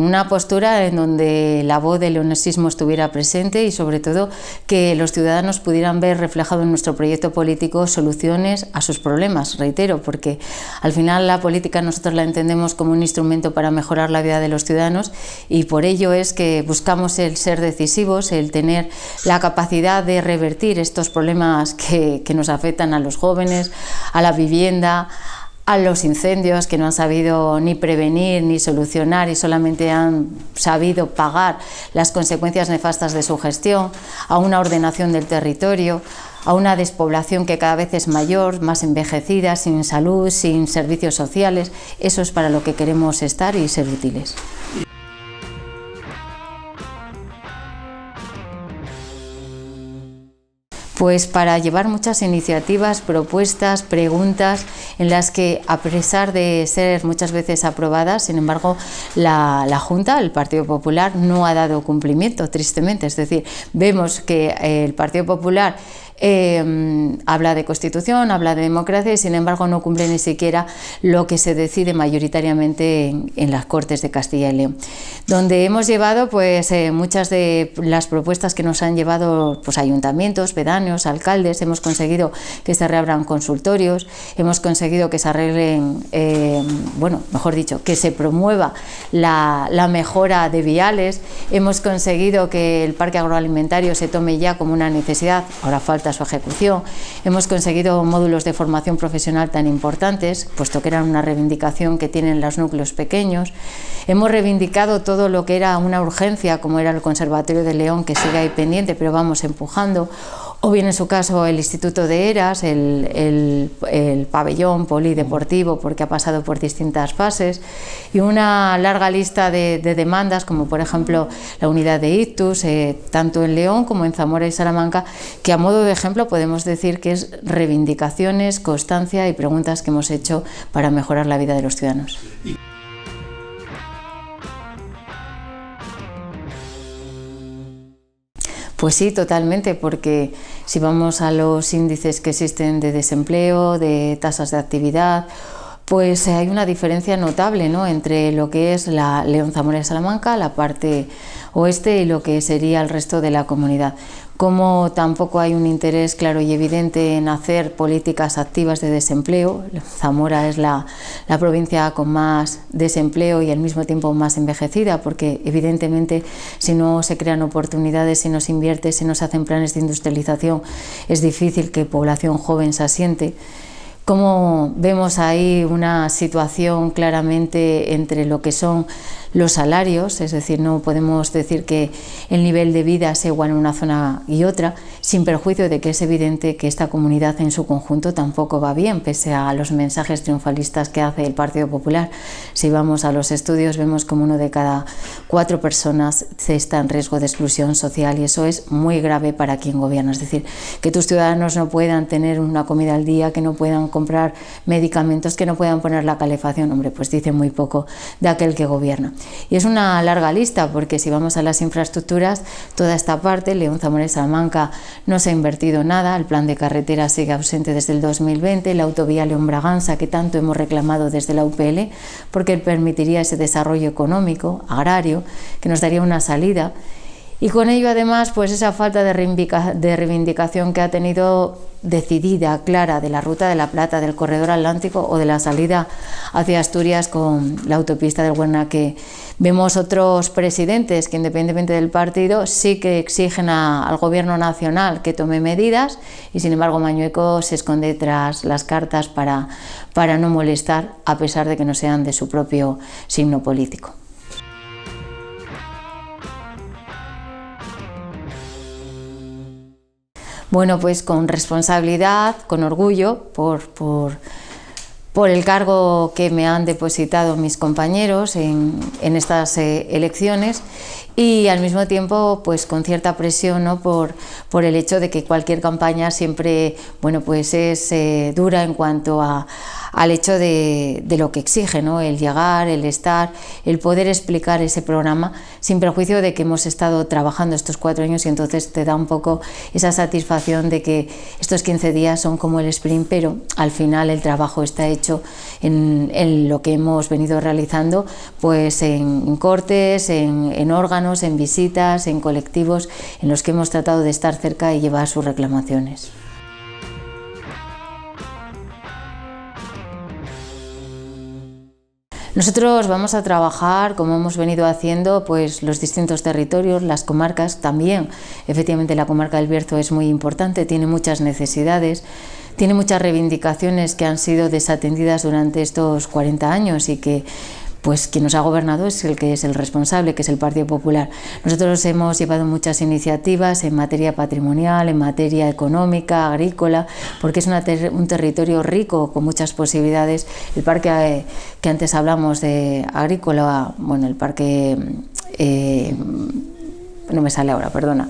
una postura en donde la voz del leonesismo estuviera presente y sobre todo que los ciudadanos pudieran ver reflejado en nuestro proyecto político soluciones a sus problemas, reitero, porque al final la política nosotros la entendemos como un instrumento para mejorar la vida de los ciudadanos y por ello es que buscamos el ser decisivos, el tener la capacidad de revertir estos problemas que nos afectan a los jóvenes, a la vivienda, a los incendios que no han sabido ni prevenir ni solucionar y solamente han sabido pagar las consecuencias nefastas de su gestión, a una ordenación del territorio, a una despoblación que cada vez es mayor, más envejecida, sin salud, sin servicios sociales. Eso es para lo que queremos estar y ser útiles. Pues para llevar muchas iniciativas, propuestas, preguntas, en las que a pesar de ser muchas veces aprobadas, sin embargo, la Junta, el Partido Popular, no ha dado cumplimiento, tristemente. Es decir, vemos que el Partido Popular habla de Constitución, habla de democracia y sin embargo no cumple ni siquiera lo que se decide mayoritariamente en las Cortes de Castilla y León, donde hemos llevado pues muchas de las propuestas que nos han llevado pues ayuntamientos, pedáneos, alcaldes. Hemos conseguido que se reabran consultorios, hemos conseguido que se arreglen, bueno, mejor dicho, que se promueva la mejora de viales, hemos conseguido que el parque agroalimentario se tome ya como una necesidad, ahora falta su ejecución. Hemos conseguido módulos de formación profesional tan importantes, puesto que eran una reivindicación que tienen los núcleos pequeños. Hemos reivindicado todo lo que era una urgencia, como era el Conservatorio de León, que sigue ahí pendiente, pero vamos empujando. O bien en su caso el Instituto de Eras, el pabellón polideportivo, porque ha pasado por distintas fases, y una larga lista de demandas, como por ejemplo la unidad de ictus, tanto en León como en Zamora y Salamanca, que a modo de ejemplo podemos decir que es reivindicaciones, constancia y preguntas que hemos hecho para mejorar la vida de los ciudadanos. Pues sí, totalmente, porque si vamos a los índices que existen de desempleo, de tasas de actividad, pues hay una diferencia notable, ¿no?, entre lo que es la León, Zamora y Salamanca, la parte oeste, y lo que sería el resto de la comunidad. Como tampoco hay un interés claro y evidente en hacer políticas activas de desempleo. Zamora es la provincia con más desempleo y al mismo tiempo más envejecida, porque evidentemente si no se crean oportunidades, si no se invierte, si no se hacen planes de industrialización, es difícil que población joven se asiente. Como vemos ahí una situación claramente entre lo que son los salarios, es decir, no podemos decir que el nivel de vida sea igual en una zona y otra, sin perjuicio de que es evidente que esta comunidad en su conjunto tampoco va bien, pese a los mensajes triunfalistas que hace el Partido Popular. Si vamos a los estudios, vemos como 1 de cada 4 personas está en riesgo de exclusión social, y eso es muy grave para quien gobierna. Es decir, que tus ciudadanos no puedan tener una comida al día, que no puedan comprar medicamentos, que no puedan poner la calefacción, hombre, pues dice muy poco de aquel que gobierna. Y es una larga lista, porque si vamos a las infraestructuras, toda esta parte, León, Zamora y Salamanca, no se ha invertido nada. El plan de carretera sigue ausente desde el 2020, la autovía León-Braganza, que tanto hemos reclamado desde la UPL, porque permitiría ese desarrollo económico, agrario, que nos daría una salida. Y con ello además pues esa falta de reivindicación que ha tenido decidida, clara, de la Ruta de la Plata, del Corredor Atlántico o de la salida hacia Asturias con la autopista del Huerna, que vemos otros presidentes que independientemente del partido sí que exigen al gobierno nacional que tome medidas, y sin embargo Mañueco se esconde tras las cartas para no molestar, a pesar de que no sean de su propio signo político. Bueno, pues con responsabilidad, con orgullo por el cargo que me han depositado mis compañeros en estas elecciones, y al mismo tiempo pues con cierta presión, ¿no? por el hecho de que cualquier campaña siempre pues es dura en cuanto al hecho de lo que exige, ¿no? El llegar, el estar, el poder explicar ese programa sin perjuicio de que hemos estado trabajando estos 4 años, y entonces te da un poco esa satisfacción de que estos 15 días son como el sprint, pero al final el trabajo está hecho en lo que hemos venido realizando, pues en cortes, en órganos, en visitas, en colectivos en los que hemos tratado de estar cerca y llevar sus reclamaciones. Nosotros vamos a trabajar, como hemos venido haciendo, pues los distintos territorios, las comarcas también. Efectivamente, la comarca del Bierzo es muy importante, tiene muchas necesidades, tiene muchas reivindicaciones que han sido desatendidas durante estos 40 años y que pues quien nos ha gobernado es el que es el responsable, que es el Partido Popular. Nosotros hemos llevado muchas iniciativas en materia patrimonial, en materia económica, agrícola, porque es un territorio rico con muchas posibilidades. El parque que antes hablamos de agrícola, el parque, no me sale ahora, perdona,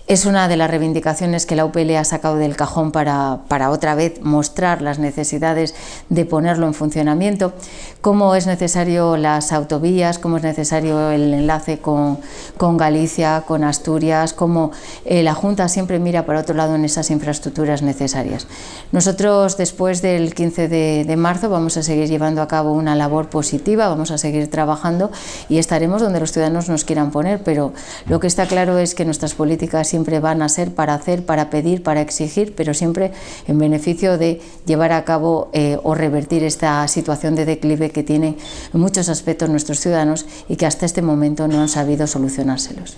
es una de las reivindicaciones que la UPL ha sacado del cajón para otra vez mostrar las necesidades de ponerlo en funcionamiento, cómo es necesario las autovías, cómo es necesario el enlace con Galicia, con Asturias, cómo la Junta siempre mira para otro lado en esas infraestructuras necesarias. Nosotros después del 15 de marzo vamos a seguir llevando a cabo una labor positiva, vamos a seguir trabajando y estaremos donde los ciudadanos nos quieran poner, pero lo que está claro es que nuestras políticas siempre van a ser para hacer, para pedir, para exigir, pero siempre en beneficio de llevar a cabo o revertir esta situación de declive que tienen en muchos aspectos nuestros ciudadanos y que hasta este momento no han sabido solucionárselos.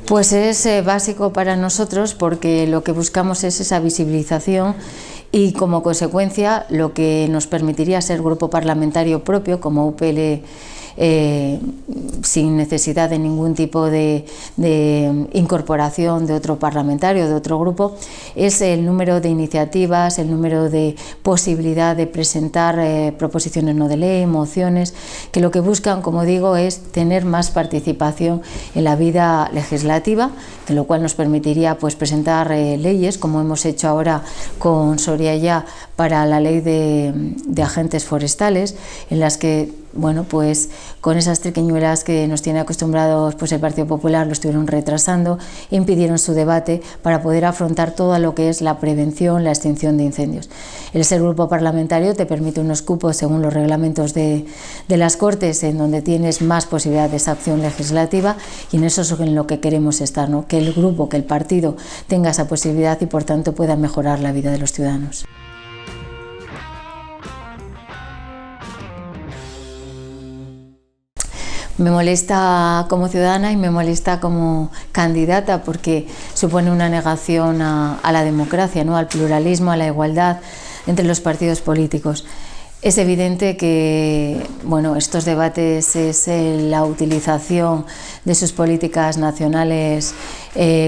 Pues es básico para nosotros porque lo que buscamos es esa visibilización y como consecuencia lo que nos permitiría ser grupo parlamentario propio como UPL sin necesidad de ningún tipo de incorporación de otro parlamentario, de otro grupo, es el número de iniciativas, el número de posibilidad de presentar proposiciones no de ley, mociones, que lo que buscan, como digo, es tener más participación en la vida legislativa, que lo cual nos permitiría pues presentar leyes, como hemos hecho ahora con Soria Ya para la ley de agentes forestales, en las que pues con esas triquiñuelas que nos tiene acostumbrados pues el Partido Popular lo estuvieron retrasando, impidieron su debate para poder afrontar todo lo que es la prevención, la extinción de incendios. El ser grupo parlamentario te permite unos cupos según los reglamentos de las Cortes, en donde tienes más posibilidades de esa acción legislativa, y en eso es en lo que queremos estar, ¿no? Que el grupo, que el partido tenga esa posibilidad y por tanto pueda mejorar la vida de los ciudadanos. Me molesta como ciudadana y me molesta como candidata porque supone una negación a la democracia, ¿no? Al pluralismo, a la igualdad entre los partidos políticos. Es evidente que estos debates es la utilización de sus políticas nacionales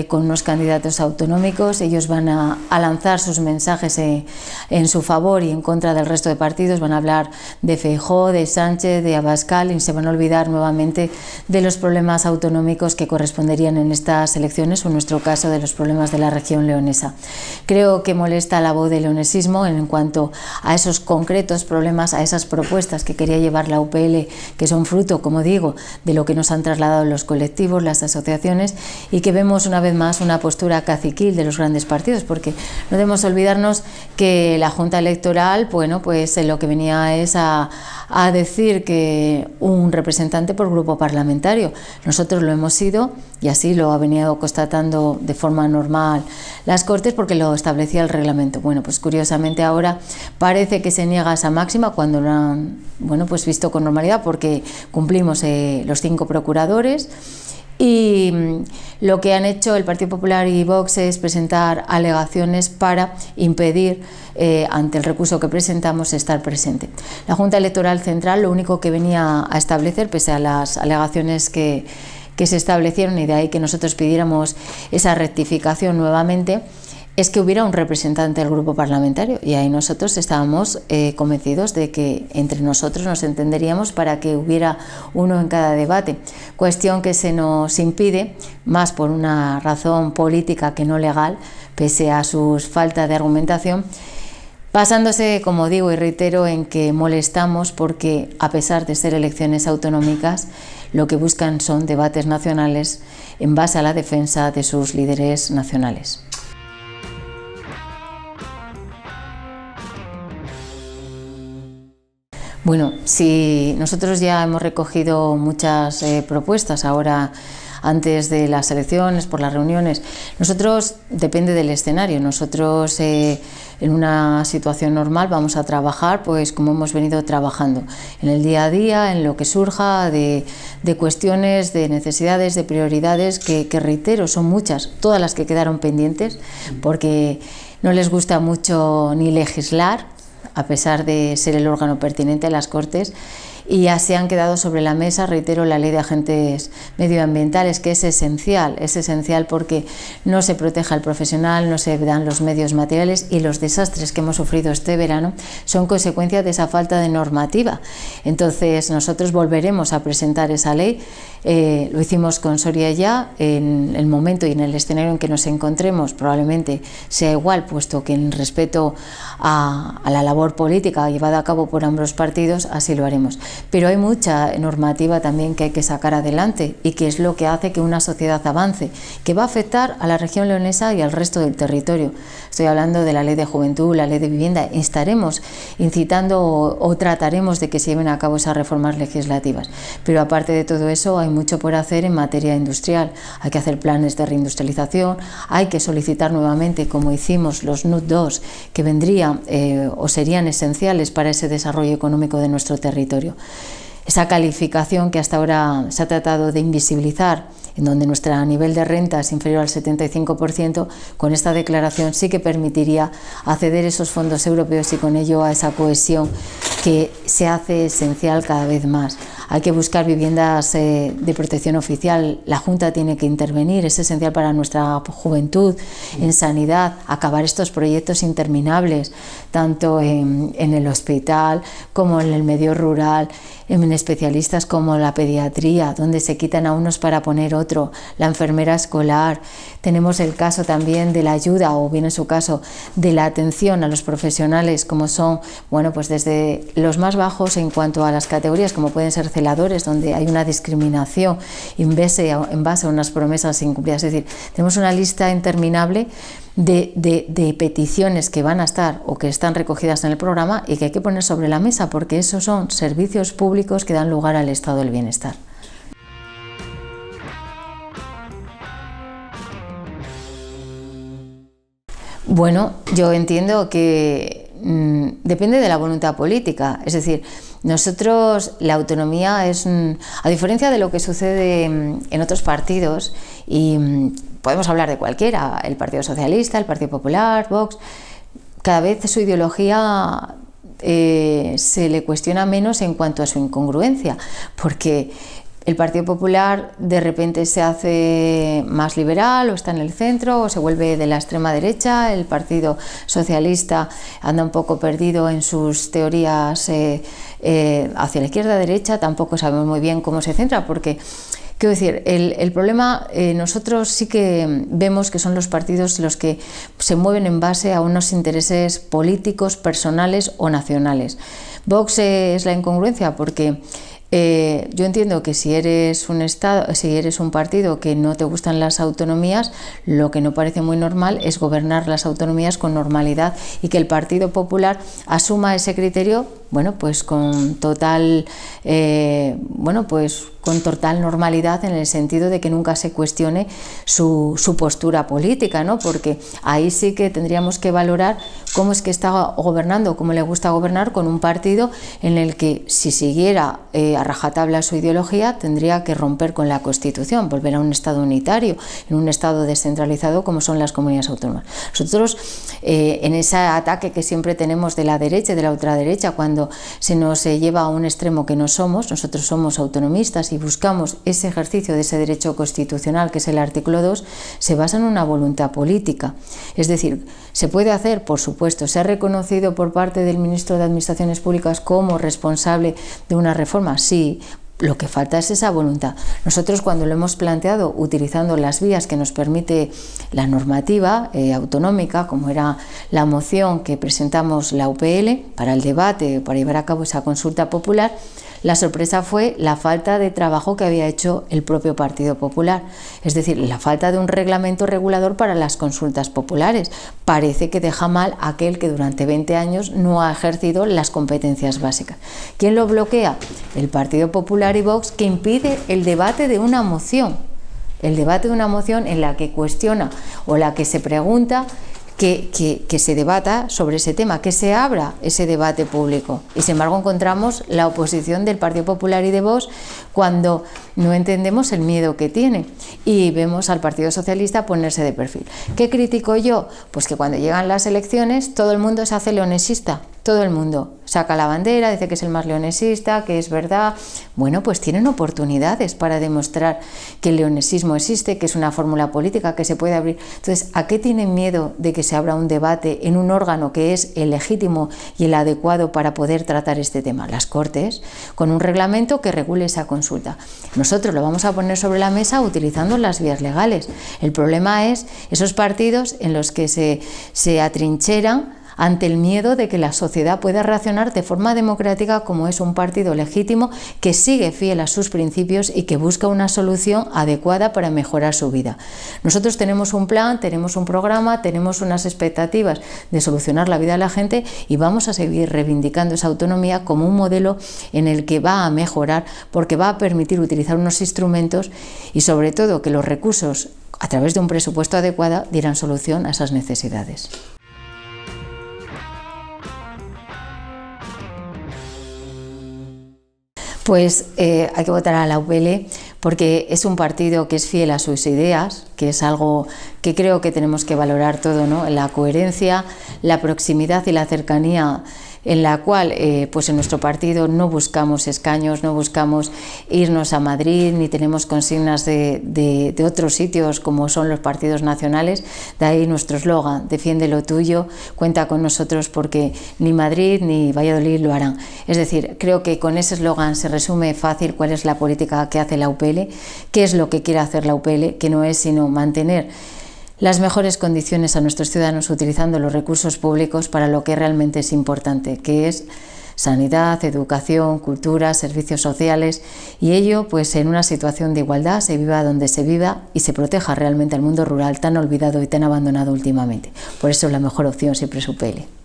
con unos candidatos autonómicos. Ellos van a lanzar sus mensajes en su favor y en contra del resto de partidos. Van a hablar de Feijóo, de Sánchez, de Abascal y se van a olvidar nuevamente de los problemas autonómicos que corresponderían en estas elecciones o en nuestro caso de los problemas de la región leonesa. Creo que molesta la voz del leonesismo en cuanto a esos concretos problemas, a esas propuestas que quería llevar la UPL, que son fruto, como digo, de lo que nos han trasladado los colectivos, las asociaciones, y que vemos una vez más una postura caciquil de los grandes partidos, porque no debemos olvidarnos que la Junta Electoral, pues lo que venía es a decir que un representante por grupo parlamentario. Nosotros lo hemos sido y así lo ha venido constatando de forma normal las Cortes porque lo establecía el reglamento. Pues curiosamente ahora parece que se niega esa máxima cuando lo han pues visto con normalidad, porque cumplimos los 5 procuradores. Y lo que han hecho el Partido Popular y Vox es presentar alegaciones para impedir, ante el recurso que presentamos, estar presente. La Junta Electoral Central lo único que venía a establecer, pese a las alegaciones que se establecieron, y de ahí que nosotros pidiéramos esa rectificación nuevamente, es que hubiera un representante del grupo parlamentario, y ahí nosotros estábamos convencidos de que entre nosotros nos entenderíamos para que hubiera uno en cada debate, cuestión que se nos impide más por una razón política que no legal, pese a su falta de argumentación, basándose, como digo y reitero, en que molestamos porque, a pesar de ser elecciones autonómicas, lo que buscan son debates nacionales en base a la defensa de sus líderes nacionales. Bueno, si nosotros ya hemos recogido muchas propuestas ahora antes de las elecciones, por las reuniones, nosotros depende del escenario. Nosotros en una situación normal vamos a trabajar pues como hemos venido trabajando, en el día a día, en lo que surja de cuestiones, de necesidades, de prioridades que reitero, son muchas, todas las que quedaron pendientes, porque no les gusta mucho ni legislar, a pesar de ser el órgano pertinente a las Cortes, y ya se han quedado sobre la mesa, reitero, la ley de agentes medioambientales, que es esencial porque no se protege al profesional, no se dan los medios materiales, y los desastres que hemos sufrido este verano son consecuencia de esa falta de normativa. Entonces nosotros volveremos a presentar esa ley, lo hicimos con Soria ya, en el momento y en el escenario en que nos encontremos probablemente sea igual, puesto que en respeto a la labor política llevada a cabo por ambos partidos, así lo haremos. Pero hay mucha normativa también que hay que sacar adelante y que es lo que hace que una sociedad avance, que va a afectar a la región leonesa y al resto del territorio. Estoy hablando de la ley de juventud, la ley de vivienda. Estaremos incitando o trataremos de que se lleven a cabo esas reformas legislativas. Pero aparte de todo eso, hay mucho por hacer en materia industrial. Hay que hacer planes de reindustrialización, hay que solicitar nuevamente, como hicimos, los NUT 2, que vendrían o serían esenciales para ese desarrollo económico de nuestro territorio. Esa calificación que hasta ahora se ha tratado de invisibilizar, en donde nuestro nivel de renta es inferior al 75%, con esta declaración sí que permitiría acceder a esos fondos europeos y con ello a esa cohesión que se hace esencial cada vez más. Hay que buscar viviendas de protección oficial, la Junta tiene que intervenir, es esencial para nuestra juventud, en sanidad, acabar estos proyectos interminables, tanto en el hospital como en el medio rural, en especialistas como la pediatría, donde se quitan a unos para poner otro, la enfermera escolar. Tenemos el caso también de la ayuda, o bien en su caso, de la atención a los profesionales, como son, bueno, pues desde los más bajos en cuanto a las categorías, como pueden ser celadores, donde hay una discriminación en base a unas promesas incumplidas. Es decir, tenemos una lista interminable de peticiones que van a estar o que están recogidas en el programa y que hay que poner sobre la mesa, porque esos son servicios públicos que dan lugar al estado del bienestar. Bueno, yo entiendo que depende de la voluntad política, es decir, nosotros la autonomía es, a diferencia de lo que sucede en otros partidos, y podemos hablar de cualquiera, el Partido Socialista, el Partido Popular, Vox, cada vez su ideología se le cuestiona menos en cuanto a su incongruencia, porque el Partido Popular de repente se hace más liberal o está en el centro o se vuelve de la extrema derecha. El Partido Socialista anda un poco perdido en sus teorías hacia la izquierda-derecha, tampoco sabemos muy bien cómo se centra, porque quiero decir, el problema, nosotros sí que vemos que son los partidos los que se mueven en base a unos intereses políticos, personales o nacionales. Vox es la incongruencia porque yo entiendo que si eres un partido que no te gustan las autonomías, lo que no parece muy normal es gobernar las autonomías con normalidad y que el Partido Popular asuma ese criterio, bueno, pues con total normalidad, en el sentido de que nunca se cuestione su postura política, ¿no? Porque ahí sí que tendríamos que valorar cómo es que está gobernando, cómo le gusta gobernar con un partido en el que, si siguiera a rajatabla su ideología, tendría que romper con la Constitución, volver a un Estado unitario, en un Estado descentralizado como son las comunidades autónomas. Nosotros, en ese ataque que siempre tenemos de la derecha y de la ultraderecha, cuando cuando se nos lleva a un extremo que no somos. Nosotros somos autonomistas y buscamos ese ejercicio de ese derecho constitucional, que es el artículo 2, se basa en una voluntad política. Es decir, ¿se puede hacer? Por supuesto. ¿Se ha reconocido por parte del ministro de Administraciones Públicas como responsable de una reforma? Sí. Lo que falta es esa voluntad. Nosotros, cuando lo hemos planteado utilizando las vías que nos permite la normativa autonómica, como era la moción que presentamos la UPL para el debate, para llevar a cabo esa consulta popular, la sorpresa fue la falta de trabajo que había hecho el propio Partido Popular, es decir, la falta de un reglamento regulador para las consultas populares. Parece que deja mal aquel que durante 20 años no ha ejercido las competencias básicas. ¿Quién lo bloquea? El Partido Popular y Vox, que impide el debate de una moción. El debate de una moción en la que cuestiona o la que se pregunta que se debata sobre ese tema, que se abra ese debate público. Y sin embargo encontramos la oposición del Partido Popular y de Vox cuando no entendemos el miedo que tiene, y vemos al Partido Socialista ponerse de perfil. ¿Qué critico yo? Pues que cuando llegan las elecciones todo el mundo se hace leonesista, todo el mundo saca la bandera, dice que es el más leonesista, que es verdad. Bueno, pues tienen oportunidades para demostrar que el leonesismo existe, que es una fórmula política que se puede abrir. Entonces, ¿a qué tienen miedo de que se abra un debate en un órgano que es el legítimo y el adecuado para poder tratar este tema? Las Cortes, con un reglamento que regule esa consulta. Nosotros lo vamos a poner sobre la mesa utilizando las vías legales. El problema es esos partidos en los que se atrincheran ante el miedo de que la sociedad pueda reaccionar de forma democrática, como es un partido legítimo que sigue fiel a sus principios y que busca una solución adecuada para mejorar su vida. Nosotros tenemos un plan, tenemos un programa, tenemos unas expectativas de solucionar la vida de la gente y vamos a seguir reivindicando esa autonomía como un modelo en el que va a mejorar, porque va a permitir utilizar unos instrumentos y sobre todo que los recursos, a través de un presupuesto adecuado, dieran solución a esas necesidades. Pues hay que votar a la UPL porque es un partido que es fiel a sus ideas, que es algo que creo que tenemos que valorar todo, ¿no? La coherencia, la proximidad y la cercanía, en la cual pues en nuestro partido no buscamos escaños, no buscamos irnos a Madrid, ni tenemos consignas de otros sitios como son los partidos nacionales. De ahí nuestro eslogan: defiende lo tuyo, cuenta con nosotros, porque ni Madrid ni Valladolid lo harán. Es decir, creo que con ese eslogan se resume fácil cuál es la política que hace la UPL, qué es lo que quiere hacer la UPL, que no es sino mantener las mejores condiciones a nuestros ciudadanos utilizando los recursos públicos para lo que realmente es importante, que es sanidad, educación, cultura, servicios sociales, y ello pues en una situación de igualdad, se viva donde se viva y se proteja realmente al mundo rural tan olvidado y tan abandonado últimamente. Por eso la mejor opción siempre es UPL.